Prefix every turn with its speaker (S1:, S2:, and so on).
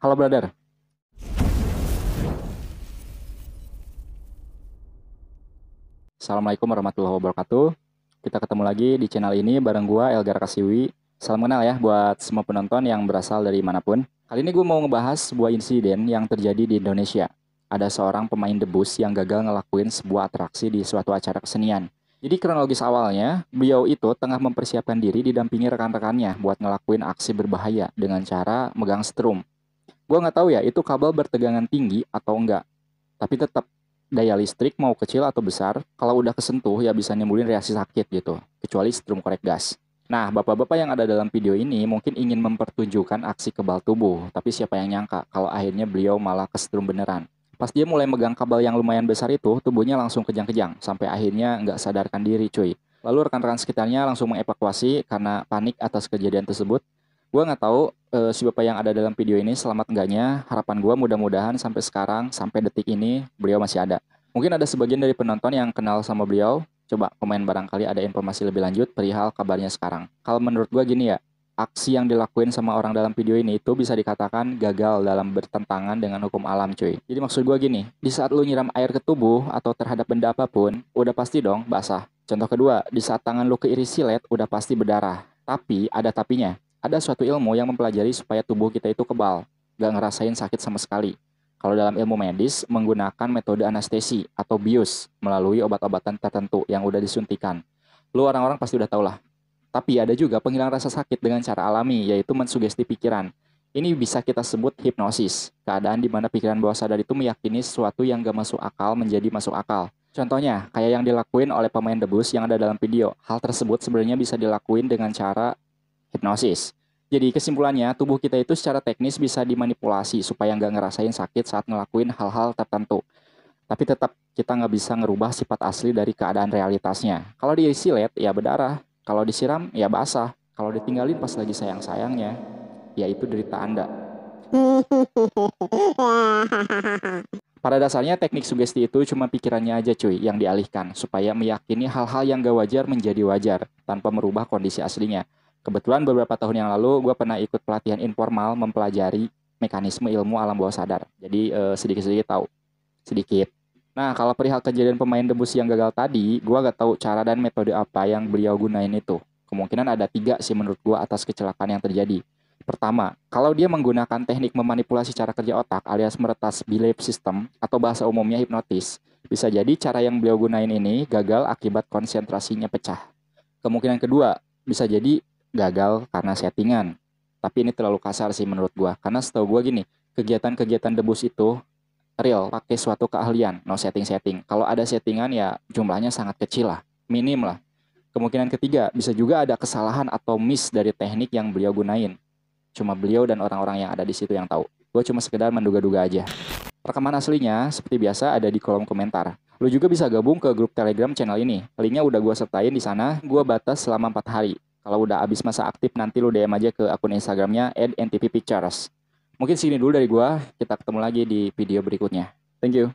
S1: Halo brother, Assalamualaikum warahmatullahi wabarakatuh. Kita ketemu lagi di channel ini bareng gua Elgar Kasiwi. Salam kenal ya buat semua penonton yang berasal dari manapun. Kali ini gue mau ngebahas sebuah insiden yang terjadi di Indonesia. Ada seorang pemain debus yang gagal ngelakuin sebuah atraksi di suatu acara kesenian. Jadi kronologis awalnya, beliau itu tengah mempersiapkan diri didampingi rekan-rekannya buat ngelakuin aksi berbahaya dengan cara megang strum. Gue nggak tahu ya itu kabel bertegangan tinggi atau enggak. Tapi tetap daya listrik mau kecil atau besar, kalau udah kesentuh ya bisa nimbulin reaksi sakit gitu, kecuali strum korek gas. Nah, bapak-bapak yang ada dalam video ini mungkin ingin mempertunjukkan aksi kebal tubuh, tapi siapa yang nyangka kalau akhirnya beliau malah kesetrum beneran. Pas dia mulai megang kabel yang lumayan besar itu, tubuhnya langsung kejang-kejang, sampai akhirnya nggak sadarkan diri cuy. Lalu rekan-rekan sekitarnya langsung mengevakuasi karena panik atas kejadian tersebut. Gue nggak tahu si bapak yang ada dalam video ini selamat enggaknya. Harapan gue mudah-mudahan sampai sekarang, sampai detik ini, beliau masih ada. Mungkin ada sebagian dari penonton yang kenal sama beliau. Coba komen barangkali ada informasi lebih lanjut perihal kabarnya sekarang. Kalau menurut gue gini ya, aksi yang dilakuin sama orang dalam video ini itu bisa dikatakan gagal dalam bertentangan dengan hukum alam cuy. Jadi maksud gue gini, di saat lu nyiram air ke tubuh atau terhadap benda apapun, udah pasti dong basah. Contoh kedua, di saat tangan lu keiris silet, udah pasti berdarah. Tapi ada tapinya. Ada suatu ilmu yang mempelajari supaya tubuh kita itu kebal, gak ngerasain sakit sama sekali. Kalau dalam ilmu medis, menggunakan metode anestesi atau bius melalui obat-obatan tertentu yang udah disuntikan. Lu orang-orang pasti udah tau lah. Tapi ada juga penghilang rasa sakit dengan cara alami, yaitu mensugesti pikiran. Ini bisa kita sebut hipnosis, keadaan di mana pikiran bawah sadar itu meyakini sesuatu yang gak masuk akal menjadi masuk akal. Contohnya, kayak yang dilakuin oleh pemain debus yang ada dalam video. Hal tersebut sebenarnya bisa dilakuin dengan cara hipnosis. Jadi kesimpulannya, tubuh kita itu secara teknis bisa dimanipulasi supaya nggak ngerasain sakit saat ngelakuin hal-hal tertentu. Tapi tetap kita nggak bisa ngerubah sifat asli dari keadaan realitasnya. Kalau disilet, ya berdarah. Kalau disiram, ya basah. Kalau ditinggalin pas lagi sayang-sayangnya, ya itu derita Anda. Pada dasarnya teknik sugesti itu cuma pikirannya aja cuy yang dialihkan supaya meyakini hal-hal yang gak wajar menjadi wajar tanpa merubah kondisi aslinya. Kebetulan beberapa tahun yang lalu gue pernah ikut pelatihan informal mempelajari mekanisme ilmu alam bawah sadar. Jadi sedikit-sedikit tahu. Sedikit. Nah kalau perihal kejadian pemain debus yang gagal tadi, gue gak tahu cara dan metode apa yang beliau gunain itu. Kemungkinan ada 3 sih menurut gue atas kecelakaan yang terjadi. Pertama, kalau dia menggunakan teknik memanipulasi cara kerja otak alias meretas belief system atau bahasa umumnya hipnotis, bisa jadi cara yang beliau gunain ini gagal akibat konsentrasinya pecah. Kemungkinan kedua, bisa jadi gagal karena settingan. Tapi ini terlalu kasar sih menurut gua, karena setahu gua gini, kegiatan-kegiatan debus itu real, pakai suatu keahlian, no setting-setting. Kalau ada settingan ya jumlahnya sangat kecil lah, minim lah. Kemungkinan ketiga, bisa juga ada kesalahan atau miss dari teknik yang beliau gunain. Cuma beliau dan orang-orang yang ada di situ yang tahu. Gue cuma sekedar menduga-duga aja. Rekaman aslinya, seperti biasa, ada di kolom komentar. Lu juga bisa gabung ke grup Telegram channel ini. Linknya udah gue sertain di sana. Gue batas selama 4 hari. Kalau udah habis masa aktif, nanti lu DM aja ke akun Instagramnya @ntppictures. Mungkin segini dulu dari gue. Kita ketemu lagi di video berikutnya. Thank you.